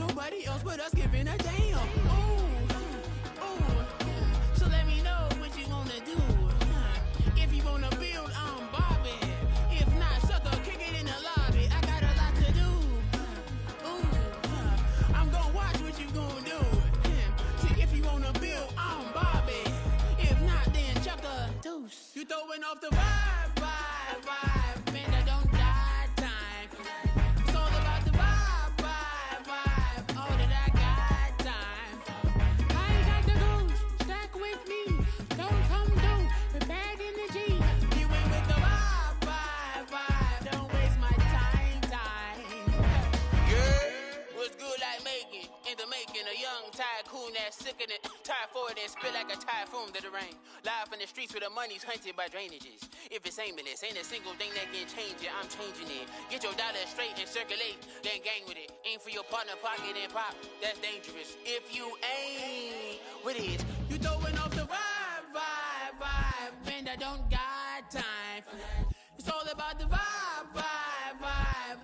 nobody else but us giving a damn. So let me know what you wanna do. If you wanna build, I'm Bobby. If not, sucker, kick it in the lobby. I got a lot to do. I'm gonna watch what you gonna do. See, if you wanna build, I'm Bobby. If not, then chuck a deuce. You throwing off the vibe, man, I don't die time. It's all about the vibe, all that I got time. I ain't got the goose, stack with me. Don't come through with bad energy. You ain't with the vibe, don't waste my time. Yeah, what's good like making, in the making, a young tycoon that's sick of it. Tie forward and spit like a typhoon to the rain. Live in the streets where the money's hunted by drainages. If it's aimless, ain't a single thing that can change it. I'm changing it. Get your dollar straight and circulate, then gang with it. Aim for your partner, pocket and pop. That's dangerous. If you ain't with it, you throwing off the vibe, man, I don't got time for that. It's all about the vibe,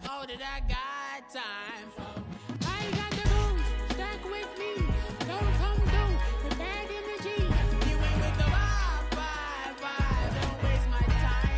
all that I got time for. I ain't got the goose, stack with me. Don't come through with bad energy. You ain't with the vibe, don't waste my time.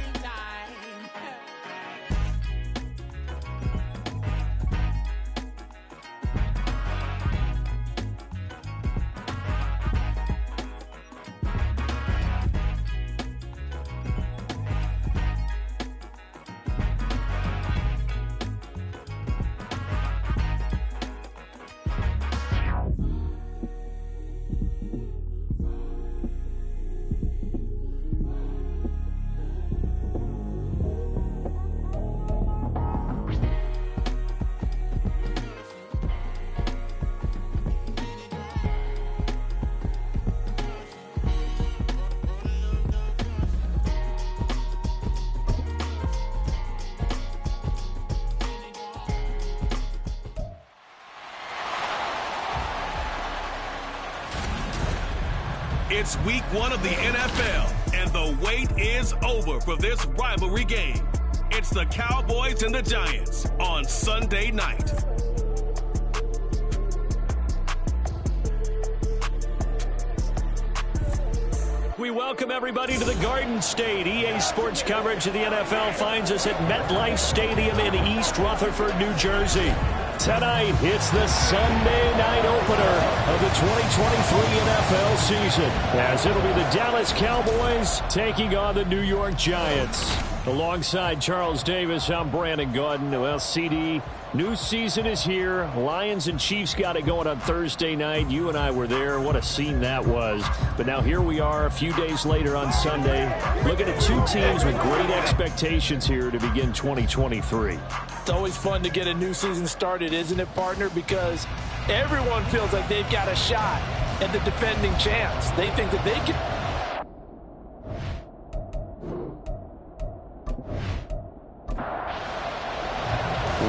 It's week 1 of the NFL, and the wait is over for this rivalry game. It's the Cowboys and the Giants on Sunday night. We welcome everybody to the Garden State. EA Sports coverage of the NFL finds us at MetLife Stadium in East Rutherford, New Jersey. Tonight, it's the Sunday night opener of the 2023 NFL season, as it'll be the Dallas Cowboys taking on the New York Giants. Alongside Charles Davis, I'm Brandon Gaudin. Well, CD, new season is here. Lions and Chiefs got it going on Thursday night. You and I were there. What a scene that was. But now here we are a few days later on Sunday, looking at two teams with great expectations here to begin 2023. It's always fun to get a new season started, isn't it, partner? Because everyone feels like they've got a shot at the defending champs. They think that they can...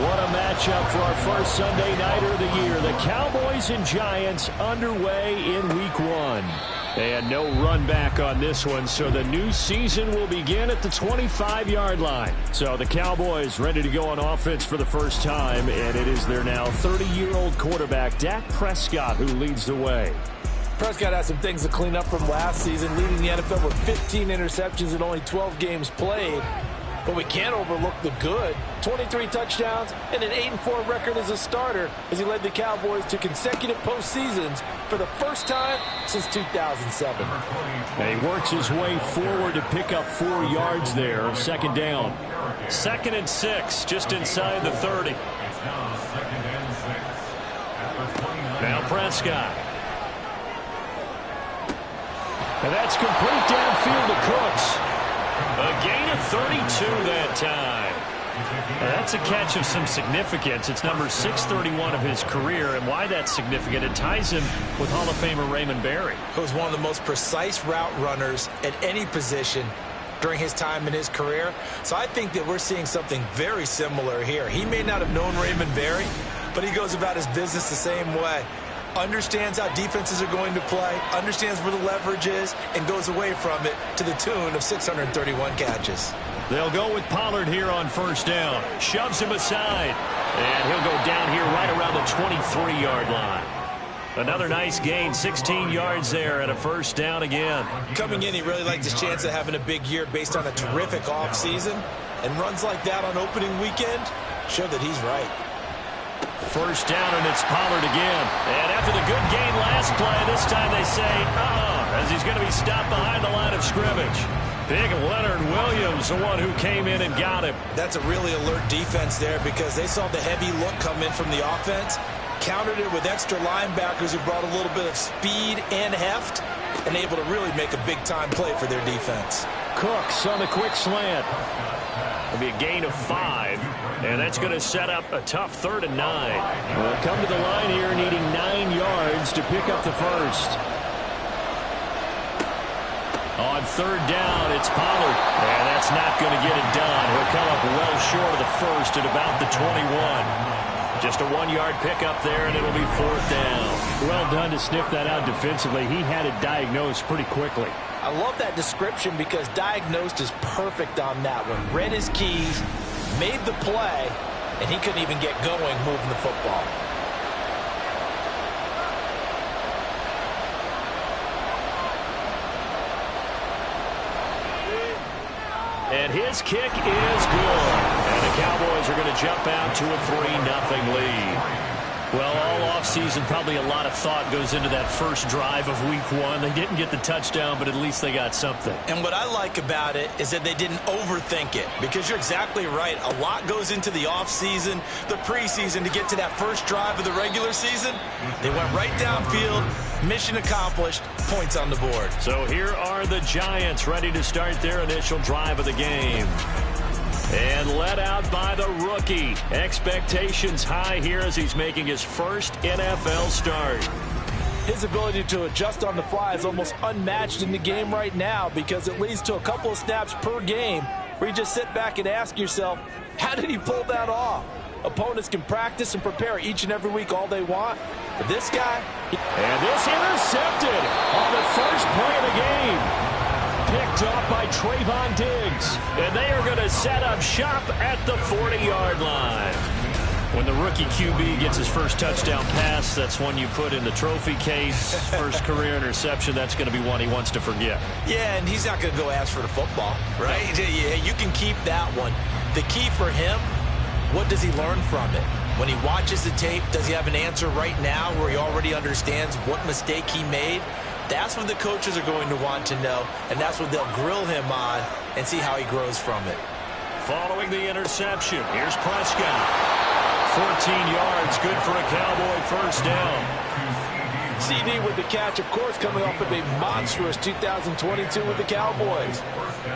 What a matchup for our first Sunday nighter of the year. The Cowboys and Giants underway in week 1. And no run back on this one, so the new season will begin at the 25-yard line. So the Cowboys ready to go on offense for the first time, and it is their now 30-year-old quarterback, Dak Prescott, who leads the way. Prescott has some things to clean up from last season, leading the NFL with 15 interceptions in only 12 games played. But we can't overlook the good. 23 touchdowns and an 8-4 record as a starter as he led the Cowboys to consecutive postseasons for the first time since 2007. And he works his way forward to pick up 4 yards there. Second down. 2nd and 6, just inside the 30. Now Prescott. And that's complete downfield to Cooks. A gain of 32 that time. That's a catch of some significance. It's number 631 of his career, and why that's significant, it ties him with Hall of Famer Raymond Berry. He was one of the most precise route runners at any position during his time in his career. So I think that we're seeing something very similar here. He may not have known Raymond Berry, but he goes about his business the same way. Understands how defenses are going to play, understands where the leverage is, and goes away from it to the tune of 631 catches. They'll go with Pollard here on first down. Shoves him aside. And he'll go down here right around the 23-yard line. Another nice gain, 16 yards there and a first down again. Coming in, he really liked his chance of having a big year based on a terrific offseason. And runs like that on opening weekend show that he's right. First down, and it's Pollard again. And after the good gain last play, this time they say, as he's going to be stopped behind the line of scrimmage. Big Leonard Williams, the one who came in and got him. That's a really alert defense there because they saw the heavy look come in from the offense, countered it with extra linebackers who brought a little bit of speed and heft, and able to really make a big-time play for their defense. Cooks on the quick slant. It'll be a gain of 5, and that's going to set up a tough 3rd and 9. Well, come to the line here needing 9 yards to pick up the first. On 3rd down, it's Pollard. And that's not going to get it done. He'll come up well short of the first at about the 21. Just a 1-yard pickup there, and it'll be 4th down. Well done to sniff that out defensively. He had it diagnosed pretty quickly. I love that description because diagnosed is perfect on that one. Read his keys, made the play, and he couldn't even get going moving the football. And his kick is good. And the Cowboys are going to jump out to a 3-0 lead. Well, all offseason, probably a lot of thought goes into that first drive of Week 1. They didn't get the touchdown, but at least they got something. And what I like about it is that they didn't overthink it, because you're exactly right. A lot goes into the offseason, the preseason, to get to that first drive of the regular season. They went right downfield, mission accomplished, points on the board. So here are the Giants ready to start their initial drive of the game. And led out by the rookie. Expectations high here as he's making his first NFL start. His ability to adjust on the fly is almost unmatched in the game right now because it leads to a couple of snaps per game where you just sit back and ask yourself, how did he pull that off? Opponents can practice and prepare each and every week all they want. But this guy... And this intercepted on the first play of the game. Picked off by Trayvon Diggs. And they are going to set up shop at the 40-yard line. When the rookie QB gets his first touchdown pass, that's one you put in the trophy case. First career interception, that's going to be one he wants to forget. Yeah, and he's not going to go ask for the football, right? Yeah, you can keep that one. The key for him, what does he learn from it? When he watches the tape, does he have an answer right now where he already understands what mistake he made? That's what the coaches are going to want to know, and that's what they'll grill him on and see how he grows from it. Following the interception, here's Prescott. 14 yards, good for a Cowboy first down. CD with the catch, of course, coming off of a monstrous 2022 with the Cowboys.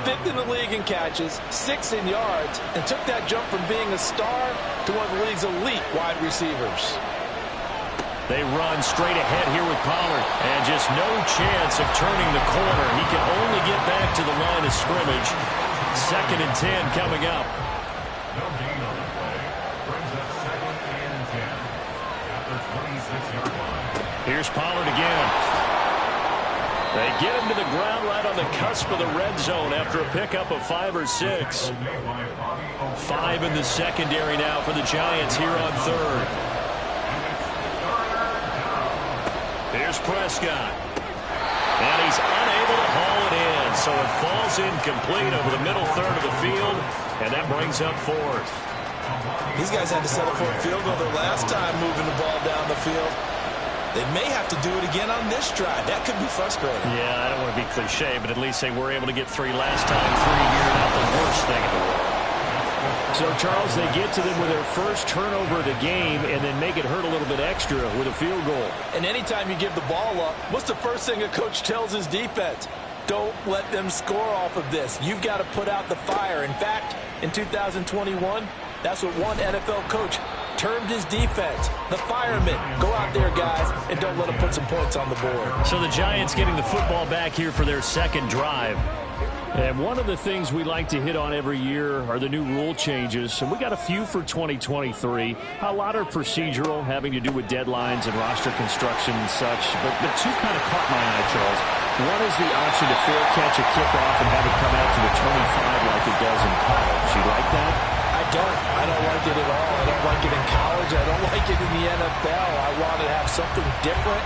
5th in the league in catches, 6th in yards, and took that jump from being a star to one of the league's elite wide receivers. They run straight ahead here with Pollard, and just no chance of turning the corner. He can only get back to the line of scrimmage. 2nd and 10 coming up. Here's Pollard again. They get him to the ground right on the cusp of the red zone after a pickup of 5 or 6. 5 in the secondary now for the Giants here on 3rd. Here's Prescott. And he's unable to haul it in, so it falls incomplete over the middle third of the field, and that brings up 4th. These guys had to settle for a field goal their last time moving the ball down the field. They may have to do it again on this drive. That could be frustrating. Yeah, I don't want to be cliche, but at least they were able to get 3 last time. 3 here, not the worst thing in the world. So, Charles, they get to them with their first turnover of the game and then make it hurt a little bit extra with a field goal. And anytime you give the ball up, what's the first thing a coach tells his defense? Don't let them score off of this. You've got to put out the fire. In fact, in 2021, that's what one NFL coach termed his defense. The firemen. Go out there, guys, and don't let them put some points on the board. So the Giants getting the football back here for their second drive. And one of the things we like to hit on every year are the new rule changes. And we got a few for 2023. A lot are procedural, having to do with deadlines and roster construction and such. But the 2 kind of caught my eye, Charles. One is the option to fair catch a kickoff and have it come out to the 25 like it does in college. You like that? I I don't like it at all. I don't like it in college. I don't like it in the NFL. I wanted to have something different,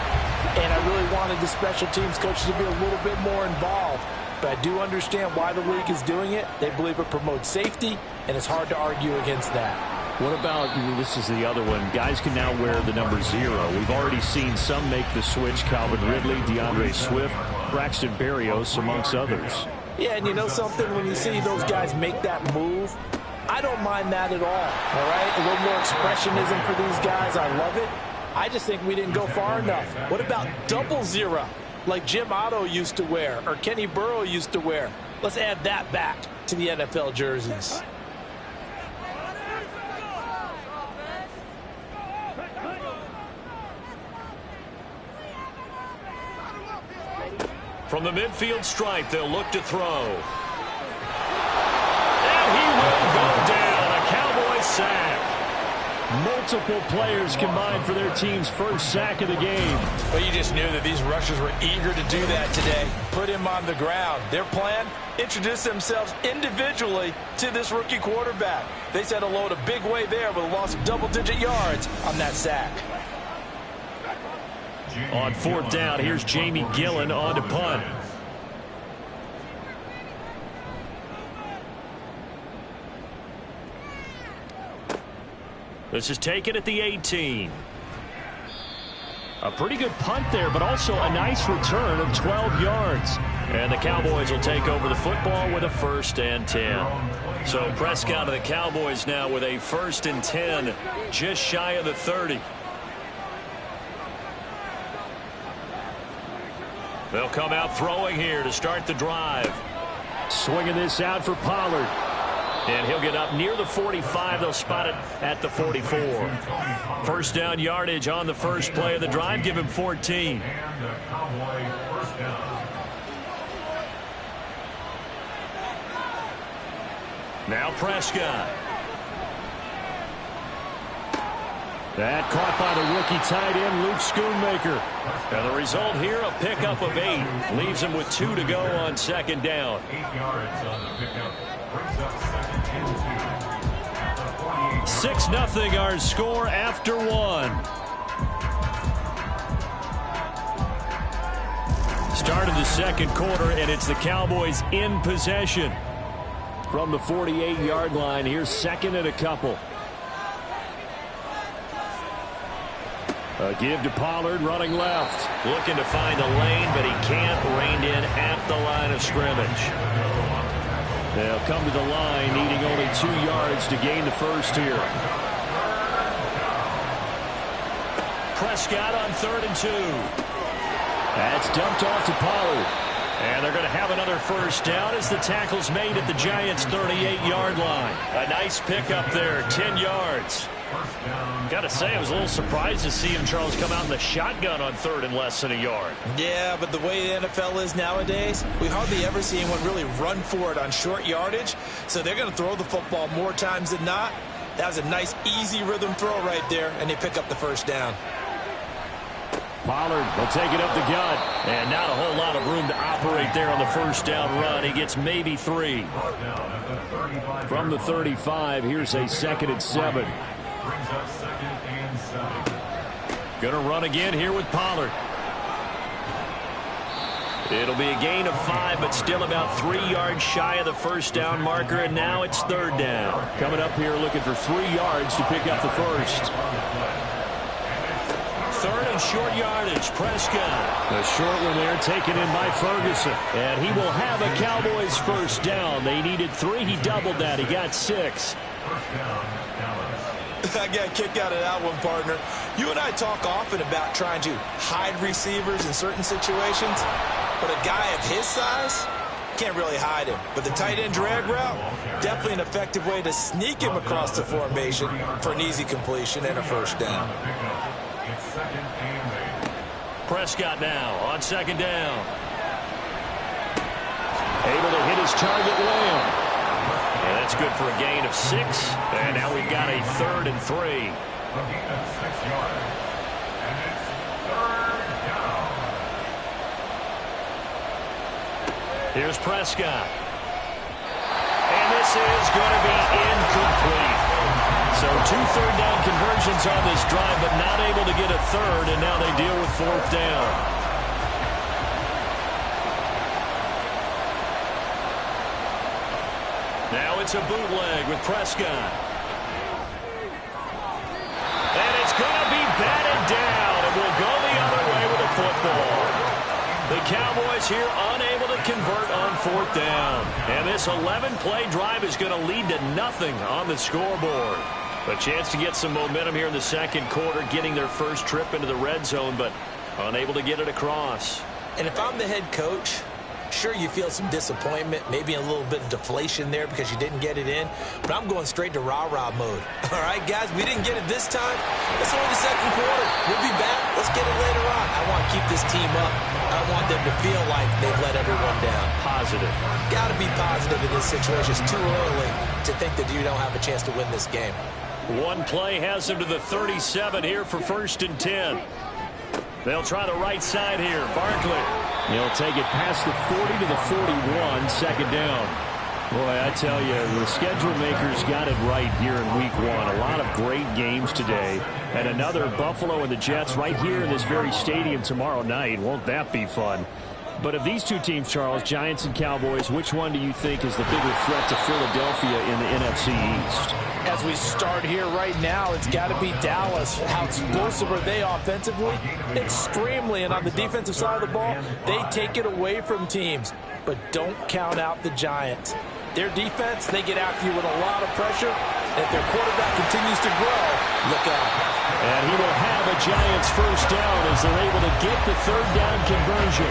and I really wanted the special teams coaches to be a little bit more involved. But I do understand why the league is doing it. They believe it promotes safety, and it's hard to argue against that. What about, this is the other one, guys can now wear the number 0. We've already seen some make the switch, Calvin Ridley, DeAndre Swift, Braxton Berrios, amongst others. Yeah, and you know something? When you see those guys make that move, I don't mind that at all right? A little more expressionism for these guys. I love it. I just think we didn't go far enough. What about double 0, like Jim Otto used to wear or Kenny Burrow used to wear? Let's add that back to the NFL jerseys. From the midfield stripe, they'll look to throw. And he will go down. A Cowboys sack. Multiple players combined for their team's first sack of the game. Well, you just knew that these rushers were eager to do that today. Put him on the ground. Their plan, introduce themselves individually to this rookie quarterback. They said hello in a big way there with a loss of double-digit yards on that sack. On 4th down, here's Jamie Gillen on to punt. This is taken at the 18. A pretty good punt there, but also a nice return of 12 yards. And the Cowboys will take over the football with a 1st and 10. So Prescott of the Cowboys now with a 1st and 10, just shy of the 30. They'll come out throwing here to start the drive. Swinging this out for Pollard. And he'll get up near the 45. They'll spot it at the 44. 1st down yardage on the first play of the drive. Give him 14. Now Prescott. That caught by the rookie tight end, Luke Schoonmaker. And the result here, a pickup of 8. Leaves him with 2 to go on 2nd down. 8 yards on the pickup. Brings up 2nd and 2. 6-0 our score after 1. Start of the 2nd quarter, and it's the Cowboys in possession. From the 48-yard line, here's 2nd and a couple. A give to Pollard, running left. Looking to find a lane, but he can't. Reined in at the line of scrimmage. They'll come to the line, needing only 2 yards to gain the 1st here. Prescott on 3rd and 2. That's dumped off to Pollard. And they're going to have another 1st down as the tackle's made at the Giants' 38-yard line. A nice pickup there, 10 yards. Got to say, I was a little surprised to see him, Charles, come out in the shotgun on 3rd and less than a yard. Yeah, but the way the NFL is nowadays, we hardly ever see anyone really run for it on short yardage. So they're going to throw the football more times than not. That was a nice, easy rhythm throw right there, and they pick up the 1st down. Pollard will take it up the gut. And not a whole lot of room to operate there on the 1st down run. He gets maybe 3. From the 35, here's a 2nd and 7. Brings up 2nd and 7. Going to run again here with Pollard. It'll be a gain of 5, but still about 3 yards shy of the 1st down marker, and now it's 3rd down. Coming up here looking for 3 yards to pick up the 1st. 3rd and short yardage, Prescott. A short one there taken in by Ferguson. And he will have a Cowboys 1st down. They needed 3. He doubled that. He got 6. I got a kick out of that one, partner. You and I talk often about trying to hide receivers in certain situations, but a guy of his size can't really hide him. But the tight end drag route, definitely an effective way to sneak him across the formation for an easy completion and a 1st down. Prescott now on 2nd down. Able to hit his target, Lamb. And that's good for a gain of 6. And now we've got a 3rd and 3. A gain of 6 yards. And it's 3rd down. Here's Prescott. And this is going to be incomplete. So 2 third-down conversions on this drive, but not able to get a third, and now they deal with 4th down. Now it's a bootleg with Prescott. And it's going to be batted down, and will go the other way with the football. The Cowboys here unable to convert on 4th down. And this 11-play drive is going to lead to nothing on the scoreboard. A chance to get some momentum here in the second quarter, getting their first trip into the red zone, but unable to get it across. And if I'm the head coach, sure, you feel some disappointment, maybe a little bit of deflation there because you didn't get it in, but I'm going straight to rah-rah mode. All right, guys, we didn't get it this time. It's only the second quarter. We'll be back. Let's get it later on. I want to keep this team up. I want them to feel like they've let everyone down. Positive. Got to be positive in this situation. It's too early to think that you don't have a chance to win this game. One play has them to the 37 here for 1st and 10. They'll try the right side here. Barkley. He'll take it past the 40 to the 41, 2nd down. Boy, I tell you, the schedule makers got it right here in week 1. A lot of great games today. And another Buffalo and the Jets right here in this very stadium tomorrow night. Won't that be fun? But of these two teams, Charles, Giants and Cowboys, which one do you think is the bigger threat to Philadelphia in the NFC East? As we start here right now, it's got to be Dallas. How explosive are they offensively? Extremely. And on the defensive side of the ball, they take it away from teams. But don't count out the Giants. Their defense, they get after you with a lot of pressure. If their quarterback continues to grow, look out. And he will have a Giants first down as they're able to get the 3rd down conversion.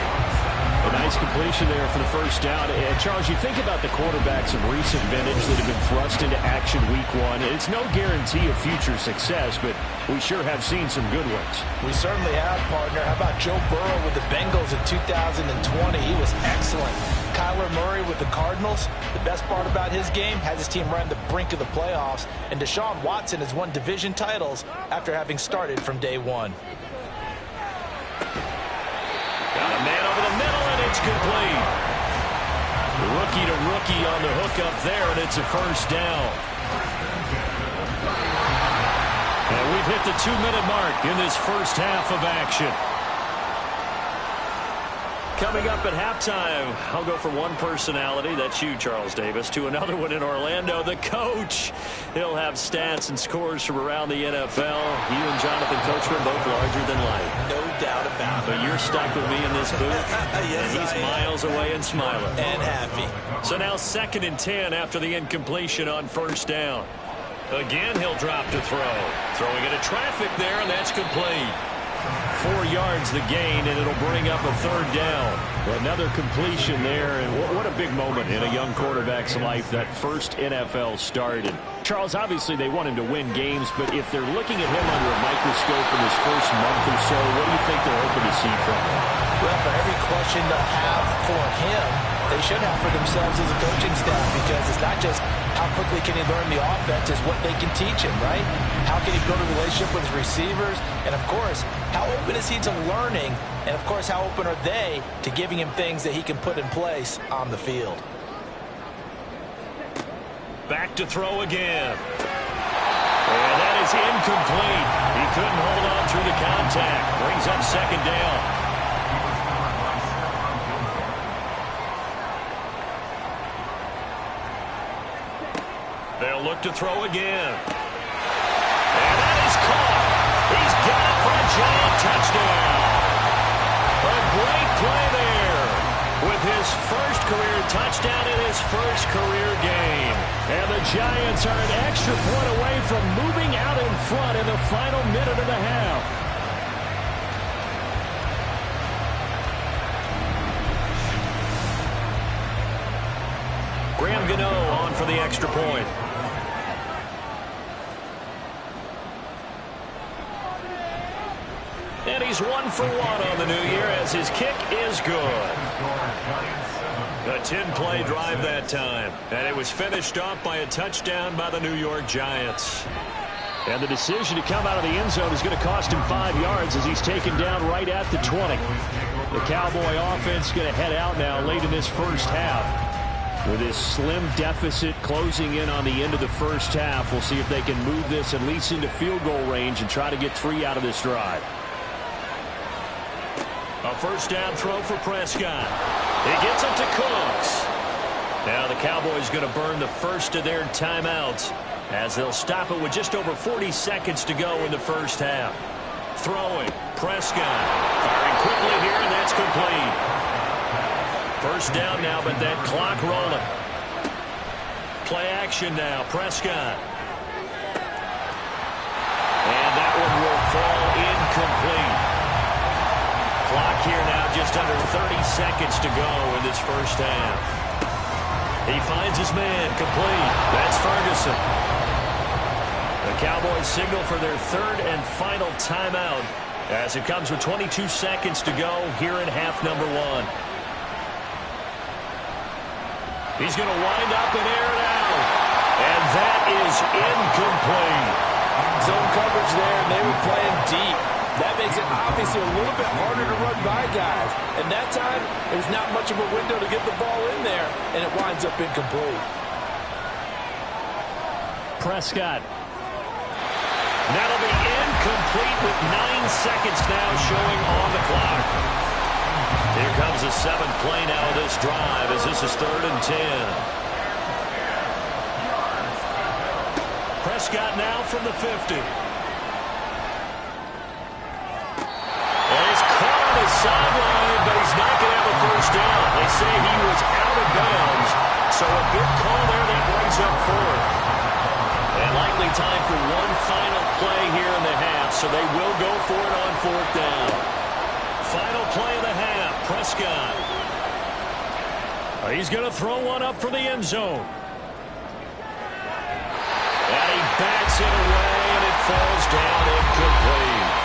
A nice completion there for the first down. And Charles, you think about the quarterbacks of recent vintage that have been thrust into action week 1. It's no guarantee of future success, but we sure have seen some good ones. We certainly have, partner. How about Joe Burrow with the Bengals in 2020? He was excellent. Kyler Murray with the Cardinals. The best part about his game, has his team right on the brink of the playoffs. And Deshaun Watson has won division titles after having started from day 1. Got a man over the middle, and it's complete. Rookie to rookie on the hook up there, and it's a first down. And we've hit the 2-minute mark in this first half of action. Coming up at halftime, I'll go from one personality, that's you, Charles Davis, to another one in Orlando, the coach. He'll have stats and scores from around the NFL. You and Jonathan Coachman both larger than life. No doubt about it. But you're stuck with me in this booth, yes, and he's miles away and smiling. And happy. So now 2nd and 10 after the incompletion on 1st down. Again, he'll drop to throw. Throwing into traffic there, and that's complete. 4 yards the gain, and it'll bring up a 3rd down. Another completion there, and what a big moment in a young quarterback's life, that first NFL start. And Charles, obviously they want him to win games, but if they're looking at him under a microscope in his first month or so, what do you think they're hoping to see from him? Well, for every question they'll have for him, they should have for themselves as a coaching staff, because it's not just how quickly can he learn the offense, it's what they can teach him, right? How can he build a relationship with his receivers? And, of course, how open is he to learning? And, of course, how open are they to giving him things that he can put in place on the field? Back to throw again. And that is incomplete. He couldn't hold on through the contact. Brings up 2nd down. They'll look to throw again. And that is caught. He's got it for a giant touchdown. A great play there with his first career touchdown in his first career game. And the Giants are an extra point away from moving out in front in the final minute of the half. Graham Gano on for the extra point. And he's 1 for 1 on the new year as his kick is good. A 10-play drive that time. And it was finished off by a touchdown by the New York Giants. And the decision to come out of the end zone is going to cost him 5 yards as he's taken down right at the 20. The Cowboy offense going to head out now late in this first half. With this slim deficit closing in on the end of the first half, we'll see if they can move this at least into field goal range and try to get 3 out of this drive. A first down throw for Prescott. He gets it to Cooks. Now the Cowboys going to burn the first of their timeouts as they'll stop it with just over 40 seconds to go in the first half. Throwing, Prescott. Firing quickly here, and that's complete. First down now, but that clock rolling. Play action now, Prescott. And that one will fall incomplete. Clock here now, just under 30 seconds to go in this first half. He finds his man, complete. That's Ferguson. The Cowboys signal for their third and final timeout as it comes with 22 seconds to go here in half number 1. He's going to wind up and air it out. And that is incomplete. Zone coverage there, and they were playing deep. That makes it obviously a little bit harder to run by guys. And that time, there's not much of a window to get the ball in there, and it winds up incomplete. Prescott. That'll be incomplete with 9 seconds now showing on the clock. Here comes the 7th play now of this drive as this is 3rd and 10. Prescott now from the 50. And he's caught on his sideline, but he's not going to have a first down. They say he was out of bounds, so a good call there that brings up 4th. And likely time for one final play here in the half, so they will go for it on 4th down. Final play of the half, Prescott. He's going to throw one up for the end zone. And he bats it away, and it falls down incomplete.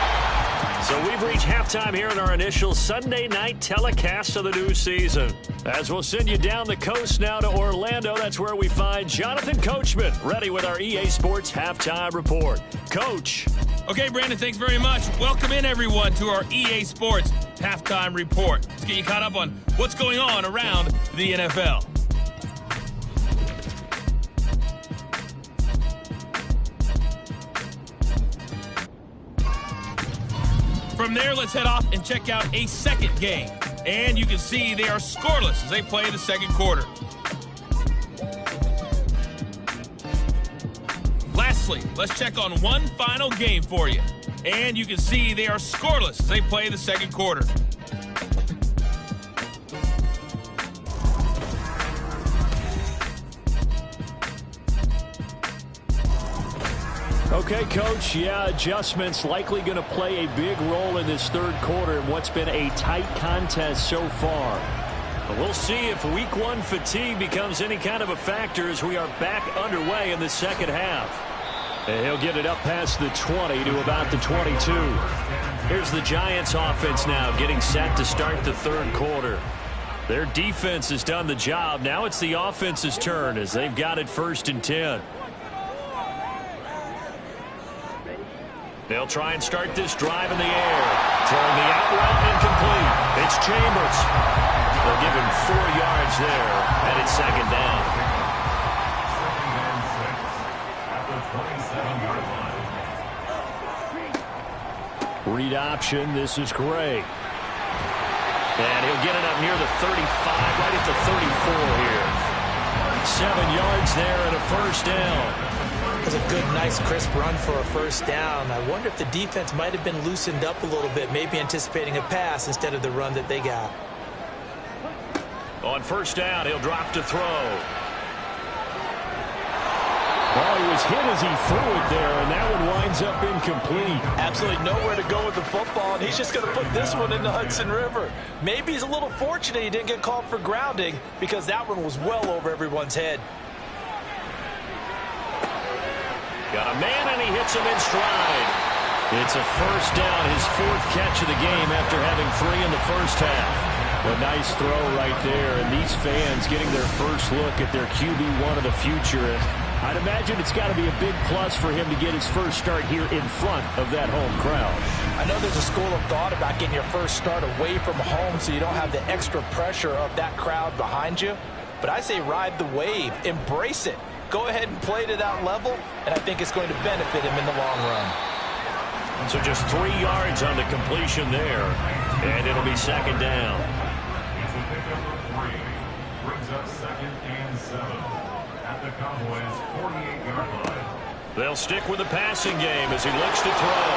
So we've reached halftime here in our initial Sunday night telecast of the new season. As we'll send you down the coast now to Orlando, that's where we find Jonathan Coachman ready with our EA Sports Halftime Report. Coach. Okay, Brandon, thanks very much. Welcome in, everyone, to our EA Sports Halftime Report. Let's get you caught up on what's going on around the NFL. From there, let's head off and check out a second game. And you can see they are scoreless as they play the second quarter. Lastly, let's check on one final game for you. And you can see they are scoreless as they play the second quarter. Okay, Coach, yeah, adjustments likely going to play a big role in this third quarter in what's been a tight contest so far. But we'll see if week 1 fatigue becomes any kind of a factor as we are back underway in the second half. And he'll get it up past the 20 to about the 22. Here's the Giants offense now getting set to start the third quarter. Their defense has done the job. Now it's the offense's turn as they've got it 1st and 10. They'll try and start this drive in the air. Throwing the out route incomplete. It's Chambers. They'll give him 4 yards there, and it's 2nd down. Read option. This is Gray. And he'll get it up near the 35, right at the 34 here. 7 yards there and a first down. It was a good, nice, crisp run for a first down. I wonder if the defense might have been loosened up a little bit, maybe anticipating a pass instead of the run that they got. On first down, he'll drop to throw. Well, he was hit as he threw it there, and that one winds up incomplete. Absolutely nowhere to go with the football, and he's just going to put this one in the Hudson River. Maybe he's a little fortunate he didn't get called for grounding because that one was well over everyone's head. Got a man, and he hits him in stride. It's a first down, his 4th catch of the game after having 3 in the first half. A nice throw right there, and these fans getting their first look at their QB1 of the future. I'd imagine it's got to be a big plus for him to get his first start here in front of that home crowd. I know there's a school of thought about getting your first start away from home so you don't have the extra pressure of that crowd behind you. but I say ride the wave, embrace it. Go ahead and play to that level, and I think it's going to benefit him in the long run. So just 3 yards on the completion there, and it'll be second down. It's a pickup of 3. Brings up 2nd and 7 at the Cowboys' 48-yard line. They'll stick with the passing game as he looks to throw.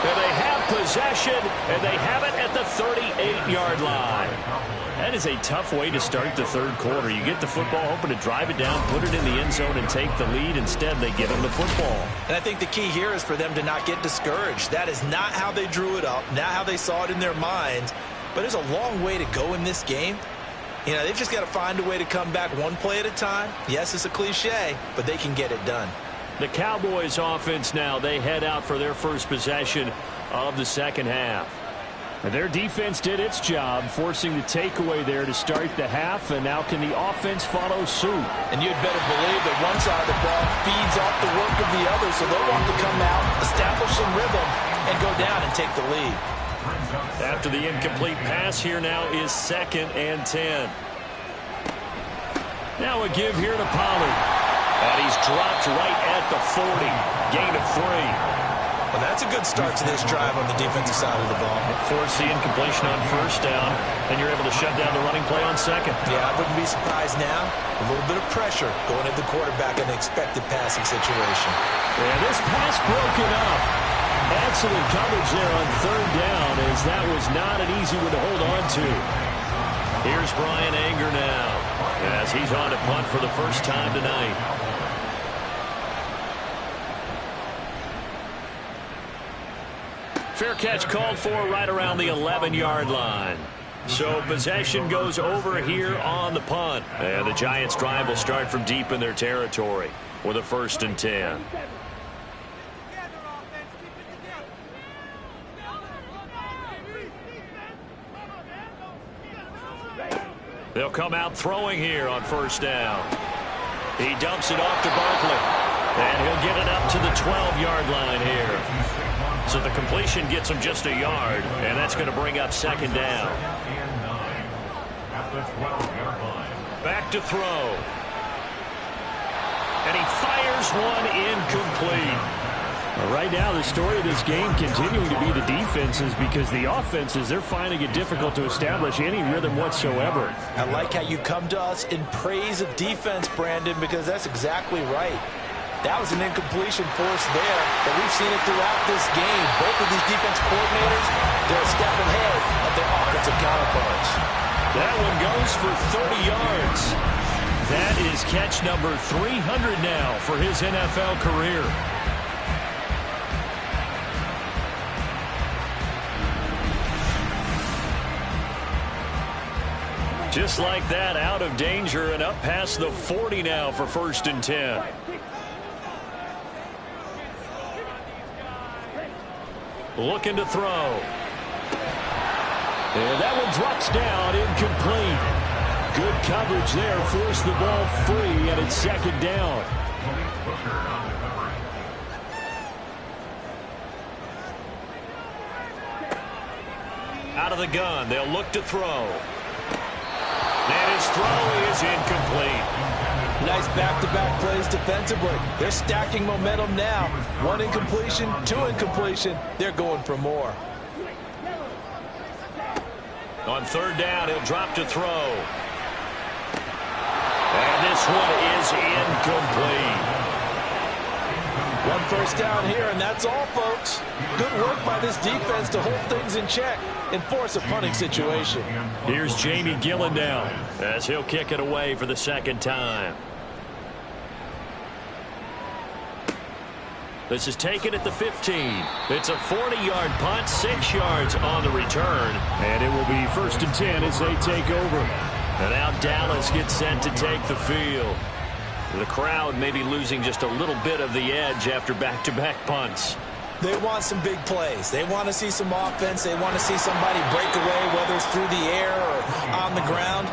And they have possession, and they have it at the 38-yard line. That is a tough way to start the third quarter. You get the football, hoping to drive it down, put it in the end zone, and take the lead. Instead, they give him the football. And I think the key here is for them to not get discouraged. That is not how they drew it up, not how they saw it in their minds. But there's a long way to go in this game. You know, they've just got to find a way to come back one play at a time. Yes, it's a cliche, but they can get it done. The Cowboys offense now, they head out for their first possession of the second half. And their defense did its job, forcing the takeaway there to start the half, and now can the offense follow suit? And you'd better believe that one side of the ball feeds off the work of the other, so they'll want to come out, establish some rhythm, and go down and take the lead. After the incomplete pass, here now is 2nd and 10. Now a give here to Pollard. And he's dropped right at the 40. Gain of 3. Well, that's a good start to this drive on the defensive side of the ball. Force the incompletion on first down, and you're able to shut down the running play on second. Yeah, I wouldn't be surprised now. A little bit of pressure going at the quarterback in an expected passing situation. And this pass broken up. Excellent coverage there on third down, as that was not an easy one to hold on to. Here's Brian Anger now, as he's on to punt for the first time tonight. Fair catch called for right around the 11-yard line. So possession goes over here on the punt. And the Giants' drive will start from deep in their territory with a 1st and 10. They'll come out throwing here on first down. He dumps it off to Barkley. And he'll get it up to the 12-yard line here. So the completion gets him just a yard, and that's going to bring up second down. Back to throw. And he fires one incomplete. Right now, the story of this game continuing to be the defenses, because the offenses, they're finding it difficult to establish any rhythm whatsoever. I like how you come to us in praise of defense, Brandon, because that's exactly right. That was an incompletion force there, but we've seen it throughout this game. Both of these defense coordinators, they're a step ahead of their offensive counterparts. That one goes for 30 yards. That is catch number 300 now for his NFL career. Just like that, out of danger and up past the 40 now for 1st and 10. Looking to throw. And that one drops down, incomplete. Good coverage there, forced the ball free, and it's 2nd down. Out of the gun, they'll look to throw. And his throw is incomplete. Nice back-to-back plays defensively. They're stacking momentum now. 1 incompletion, 2 incompletion. They're going for more. On third down, he'll drop to throw. And this one is incomplete. 1 first down here, and that's all, folks. Good work by this defense to hold things in check and force a punting situation. Here's Jamie Gillen now, as he'll kick it away for the 2nd time. This is taken at the 15. It's a 40-yard punt, 6 yards on the return. And it will be 1st and 10 as they take over. And now Dallas gets set to take the field. The crowd may be losing just a little bit of the edge after back-to-back punts. They want some big plays. They want to see some offense. They want to see somebody break away, whether it's through the air or on the ground.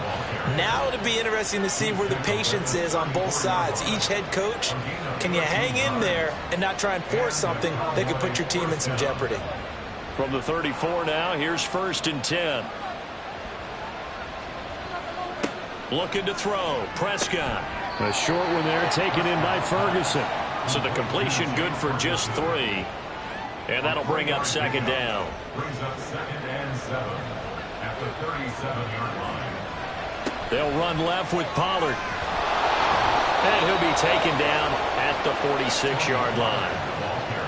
Now it'll be interesting to see where the patience is on both sides. Each head coach, can you hang in there and not try and force something that could put your team in some jeopardy? From the 34 now, here's 1st and 10. Looking to throw. Prescott. A short one there taken in by Ferguson. So the completion good for just 3. And that'll bring up second down. Brings up 2nd and 7 at the 37-yard line. They'll run left with Pollard. And he'll be taken down at the 46-yard line.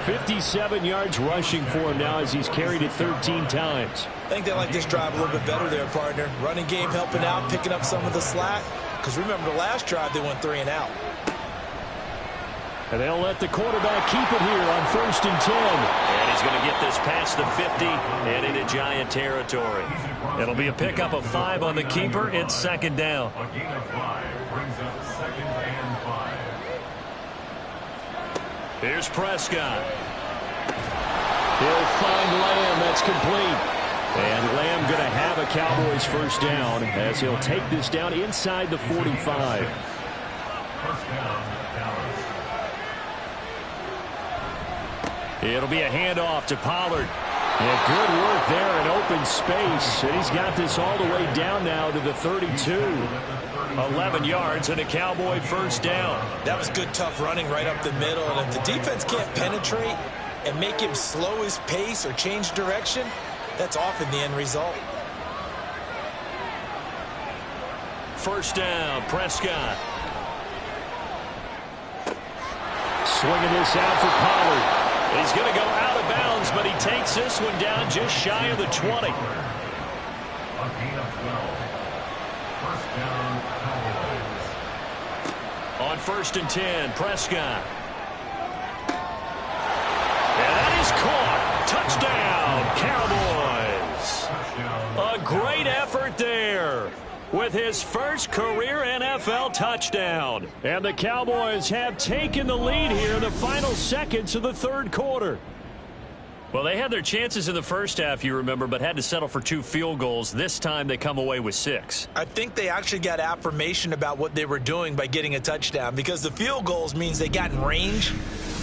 57 yards rushing for him now as he's carried it 13 times. I think they like this drive a little bit better there, partner. Running game helping out, picking up some of the slack. Because remember, the last drive they went 3 and out. And they'll let the quarterback keep it here on 1st and 10. And he's going to get this past the 50 and into Giant territory. It'll be a pickup of 5 on the keeper. It's second down. A gain of 5 brings up 2nd and 5. Here's Prescott. He'll find Lamb. That's complete. And Lamb going to have a Cowboys first down as he'll take this down inside the 45. First down, Dallas. It'll be a handoff to Pollard. Yeah, good work there in open space. And he's got this all the way down now to the 32. 11 yards and a Cowboy first down. That was good, tough running right up the middle. And if the defense can't penetrate and make him slow his pace or change direction, that's often the end result. First down, Prescott. Swinging this out for Pollard. He's going to go out of bounds, but he takes this one down just shy of the 20. A gain of 12. First down, Cowboys. On 1st and 10, Prescott. And that is caught. Touchdown, Cowboys. A great effort there with his first career NFL touchdown. And the Cowboys have taken the lead here in the final seconds of the 3rd quarter. Well, they had their chances in the first half, you remember, but had to settle for 2 field goals. This time they come away with 6. I think they actually got affirmation about what they were doing by getting a touchdown, because the field goals means they got in range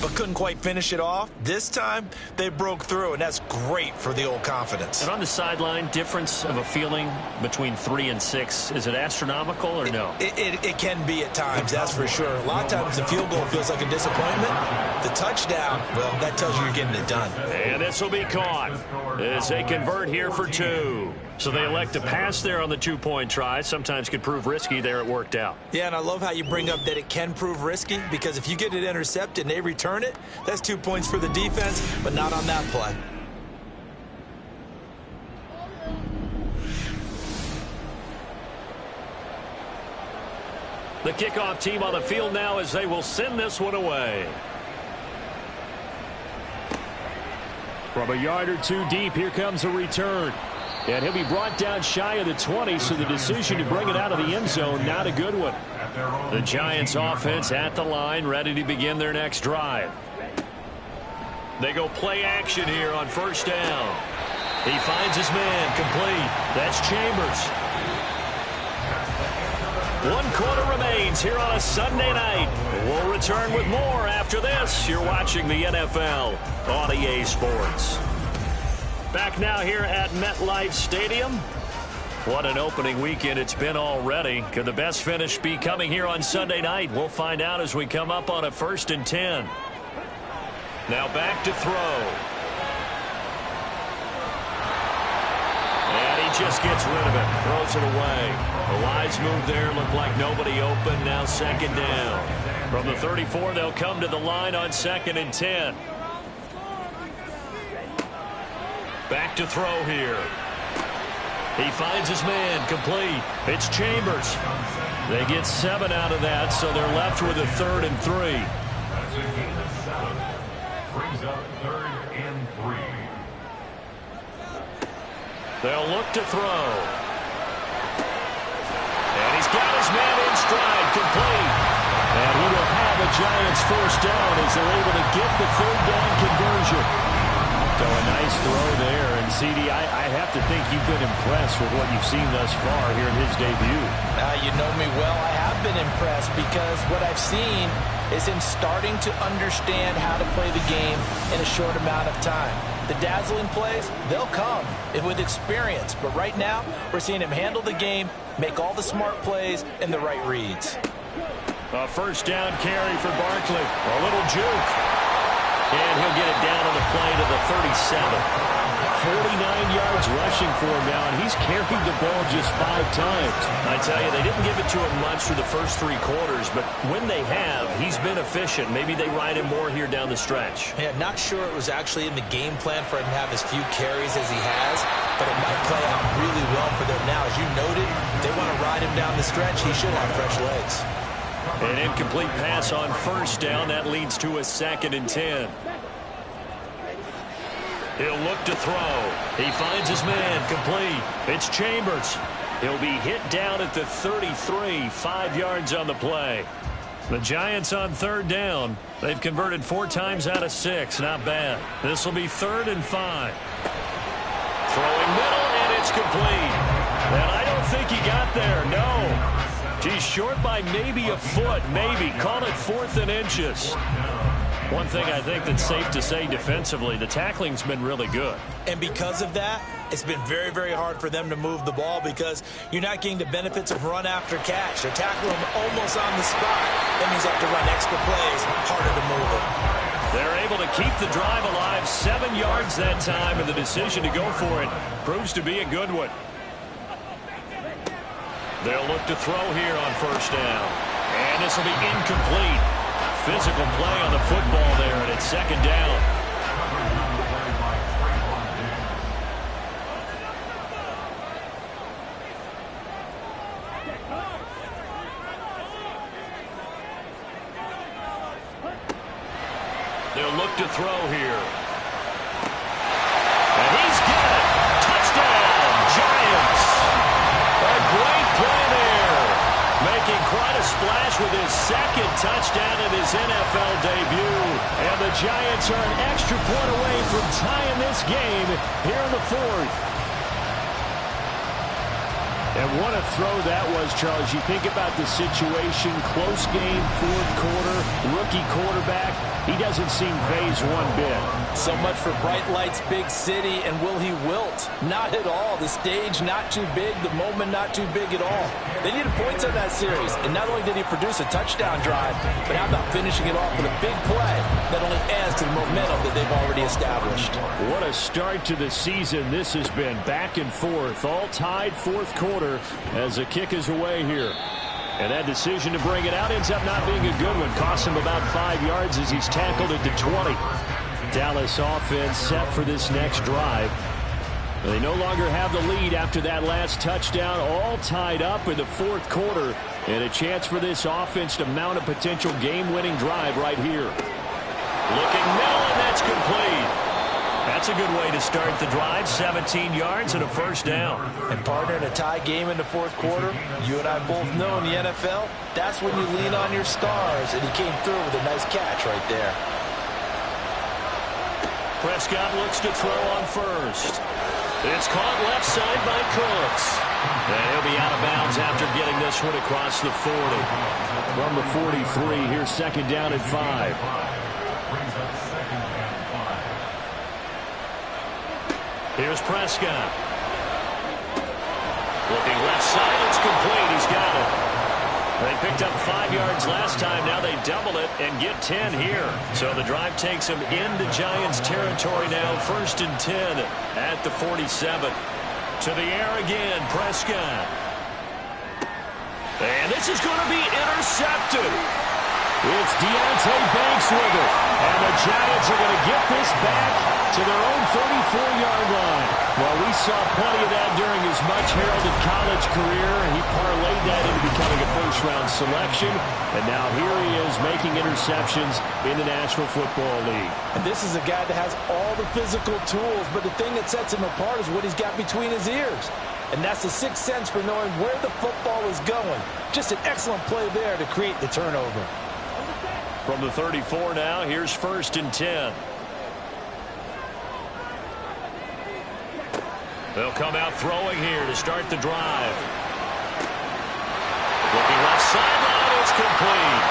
but couldn't quite finish it off. This time they broke through, and that's great for the old confidence. And on the sideline, difference of a feeling between 3 and 6, is it astronomical or no? It can be at times, that's for sure. A lot of times the field goal feels like a disappointment. The touchdown, well, that tells you you're getting it done. And this will be caught as they convert here for 2. So they elect to pass there on the 2-point try. Sometimes could prove risky. There it worked out. Yeah, and I love how you bring up that it can prove risky, because if you get it intercepted and they return it, that's 2 points for the defense, but not on that play. The kickoff team on the field now as they will send this one away. From a yard or 2 deep, here comes a return. And he'll be brought down shy of the 20, so the decision to bring it out of the end zone, not a good one. The Giants offense at the line, ready to begin their next drive. They go play action here on first down. He finds his man, complete. That's Chambers. 1 quarter remains here on a Sunday night. We'll return with more after this. You're watching the NFL on EA Sports. Back now here at MetLife Stadium. What an opening weekend it's been already. Could the best finish be coming here on Sunday night? We'll find out as we come up on a 1st and 10. Now back to throw. And he just gets rid of it. Throws it away. A wise move there. Looked like nobody open. Now second down. From the 34, they'll come to the line on 2nd and 10. Back to throw here. He finds his man, complete. It's Chambers. They get 7 out of that, so they're left with a 3rd and 3. That's a gain of 7. Brings up 3rd and 3. They'll look to throw. And he's got his man in stride, complete. And he will have a Giants first down as they're able to get the 3rd down conversion. So a nice throw there. And, CD, I have to think you've been impressed with what you've seen thus far here in his debut. You know me well. I have been impressed because what I've seen is him starting to understand how to play the game in a short amount of time. The dazzling plays, they'll come with experience. But right now, we're seeing him handle the game, make all the smart plays, and the right reads. A first down carry for Barkley. A little juke. And he'll get it down on the play to the 37. 49 yards rushing for him now, and he's carried the ball just 5 times. I tell you, they didn't give it to him much through the first 3 quarters, but when they have, he's been efficient. Maybe they ride him more here down the stretch. Yeah, not sure it was actually in the game plan for him to have as few carries as he has, but it might play out really well for them now. As you noted, if they want to ride him down the stretch, he should have fresh legs. An incomplete pass on first down. That leads to a 2nd and 10. He'll look to throw. He finds his man complete. It's Chambers. He'll be hit down at the 33, 5 yards on the play. The Giants on 3rd down. They've converted 4 times out of 6. Not bad. This will be 3rd and 5. Throwing middle, and it's complete. And I don't think he got there. No. He's short by maybe a foot. Maybe. Call it 4th and inches. One thing I think that's safe to say defensively, the tackling's been really good. And because of that, it's been very, very hard for them to move the ball because you're not getting the benefits of run after catch. They're tackling him almost on the spot. That means they have to run extra plays, harder to move it. They're able to keep the drive alive, 7 yards that time, and the decision to go for it proves to be a good one. They'll look to throw here on first down. And this will be incomplete. Physical play on the football there, and it's 2nd down. They'll look to throw here. And he's got it. Touchdown, Giants. A great play there. Making quite a splash with his 2nd touchdown in his NFL debut. And the Giants are an extra point away from tying this game here in the 4th. And what a throw that was, Charles. You think about the situation, close game, 4th quarter, rookie quarterback. He doesn't seem phased one bit. So much for bright lights, big city, and will he wilt? Not at all. The stage not too big, the moment not too big at all. They needed points on that series, and not only did he produce a touchdown drive, but how about finishing it off with a big play that only adds to the momentum that they've already established. What a start to the season this has been. Back and forth, all tied 4th quarter as the kick is away here. And that decision to bring it out ends up not being a good one. Costs him about 5 yards as he's tackled at the 20. Dallas offense set for this next drive. They no longer have the lead after that last touchdown. All tied up in the 4th quarter. And a chance for this offense to mount a potential game-winning drive right here. Looking middle, and that's complete. That's a good way to start the drive. 17 yards and a first down. And partner, in a tie game in the 4th quarter, you and I both know in the NFL, that's when you lean on your stars. And he came through with a nice catch right there. Prescott looks to throw on first. It's caught left side by Cooks. And he'll be out of bounds after getting this one across the 40. From the 43, here's 2nd down and 5. Here's Prescott. Looking left side, it's complete. He's got it. They picked up 5 yards last time. Now they double it and get 10 here. So the drive takes them into Giants territory now. 1st and 10 at the 47. To the air again, Prescott. And this is going to be intercepted. It's Deontay Banks with it. And the Giants are going to get this back to their own 34-yard line. Well, we saw plenty of that during his much-heralded college career. He parlayed that into becoming a first-round selection. And now here he is making interceptions in the National Football League. And this is a guy that has all the physical tools, but the thing that sets him apart is what he's got between his ears. And that's the sixth sense for knowing where the football is going. Just an excellent play there to create the turnover. From the 34 now, here's 1st and 10. They'll come out throwing here to start the drive. Looking left sideline, it's complete.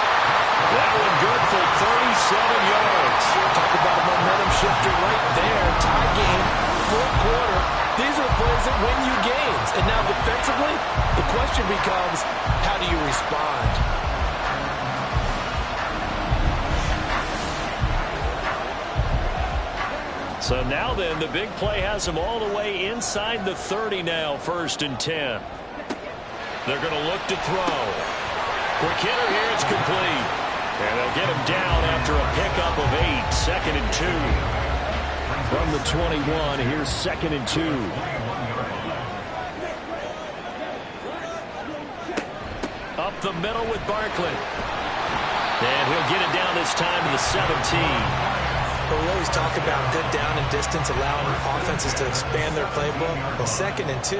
That one good for 37 yards. Talk about a momentum shifter right there. tie game, fourth quarter. These are the plays that win you games. And now defensively, the question becomes, how do you respond? So now then, the big play has them all the way inside the 30 now, 1st and 10. They're going to look to throw. Quick hitter here, it's complete. And they'll get him down after a pickup of 8, 2nd and 2. From the 21, here's 2nd and 2. Up the middle with Barkley. And he'll get it down this time to the 17. But we always talk about good down and distance, allowing offenses to expand their playbook. Well, 2nd and 2,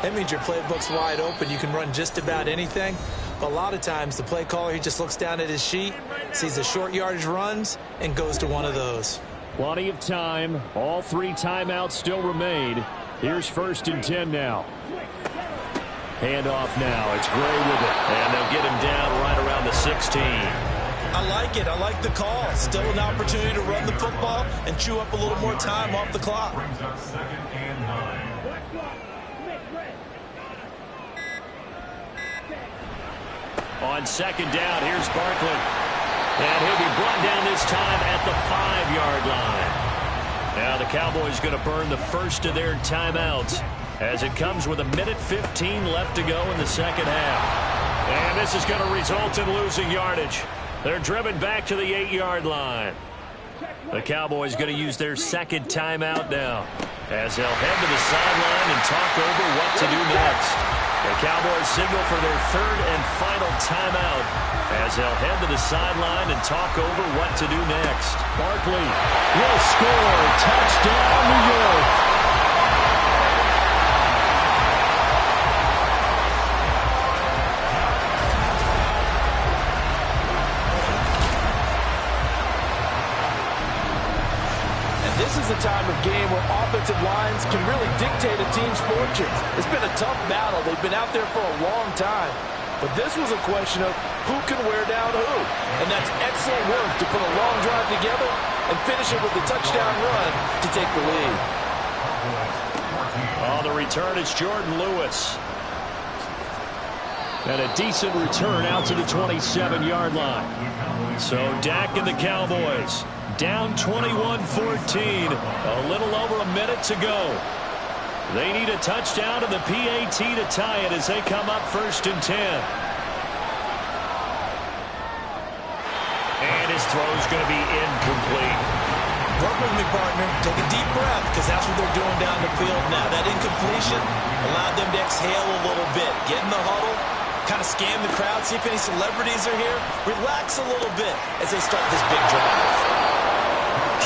that means your playbook's wide open. You can run just about anything. But a lot of times, the play caller, he just looks down at his sheet, sees the short yardage runs, and goes to one of those. Plenty of time. All 3 timeouts still remain. Here's 1st and 10 now. Handoff now. It's Gray with it. And they'll get him down right around the 16. I like it. I like the call. Still an opportunity to run the football and chew up a little more time off the clock. Brings up 2nd and 9. On 2nd down, here's Barkley. And he'll be brought down this time at the 5-yard line. Now the Cowboys going to burn the first of their timeouts as it comes with 1:15 left to go in the 2nd half. And this is going to result in losing yardage. They're driven back to the 8-yard line. The Cowboys going to use their 2nd timeout now as they'll head to the sideline and talk over what to do next. The Cowboys signal for their 3rd and final timeout as they'll head to the sideline and talk over what to do next. Barkley will score. Touchdown, New York. This is a time of game where offensive lines can really dictate a team's fortunes. It's been a tough battle. They've been out there for a long time. But this was a question of who can wear down who. And that's excellent work to put a long drive together and finish it with a touchdown run to take the lead. On the return, it's Jordan Lewis. And a decent return out to the 27-yard line. So Dak and the Cowboys down 21-14. A little over a minute to go. They need a touchdown to the PAT to tie it as they come up 1st and 10. And his throw's going to be incomplete. Work with me, partner. Take a deep breath, because that's what they're doing down the field now. That incompletion allowed them to exhale a little bit. Get in the huddle, kind of scan the crowd, see if any celebrities are here. Relax a little bit as they start this big drive.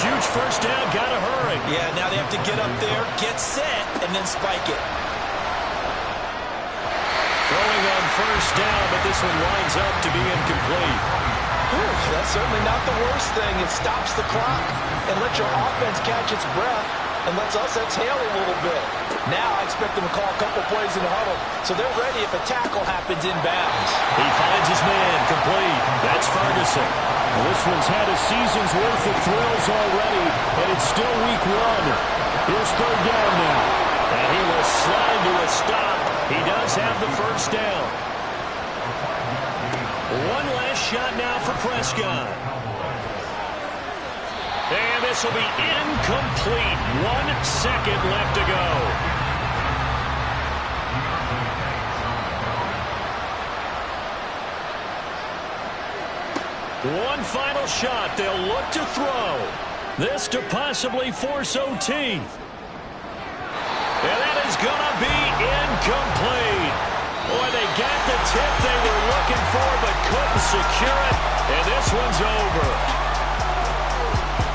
Huge first down, gotta hurry. Yeah, now they have to get up there, get set, and then spike it. Throwing on 1st down, but this one winds up to be incomplete. Whew, that's certainly not the worst thing. It stops the clock and lets your offense catch its breath and lets us exhale a little bit. Now I expect them to call a couple plays in the huddle, so they're ready if a tackle happens inbounds. He finds his man, complete. That's Ferguson. Well, this one's had a season's worth of thrills already, and it's still week 1. Here's 3rd down now. And he will slide to a stop. He does have the first down. One last shot now for Prescott. And this will be incomplete. 1 second left to go. One final shot. They'll look to throw. This to possibly force OT. And that is going to be incomplete. Boy, they got the tip they were looking for, but couldn't secure it. And this one's over.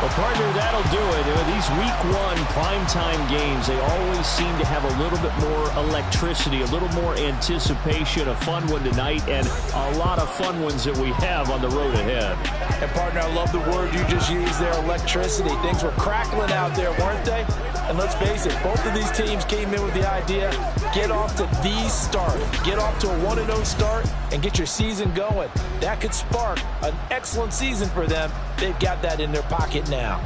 Well, partner, that'll do it. These week 1 primetime games, they always seem to have a little bit more electricity, a little more anticipation, a fun one tonight, and a lot of fun ones that we have on the road ahead. And, partner, I love the word you just used there, electricity. Things were crackling out there, weren't they? And let's face it, both of these teams came in with the idea, get off to the start. Get off to a 1-0 start and get your season going. That could spark an excellent season for them. They've got that in their pocket now.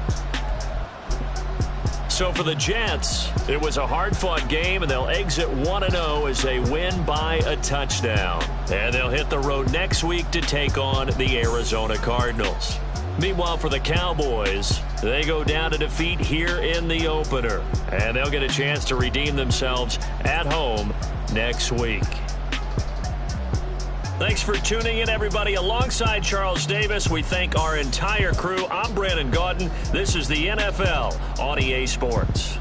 So for the Jets, it was a hard-fought game, and they'll exit 1-0 as they win by a touchdown. And they'll hit the road next week to take on the Arizona Cardinals. Meanwhile, for the Cowboys, they go down to defeat here in the opener. And they'll get a chance to redeem themselves at home next week. Thanks for tuning in, everybody. Alongside Charles Davis, we thank our entire crew. I'm Brandon Gaudin. This is the NFL on EA Sports.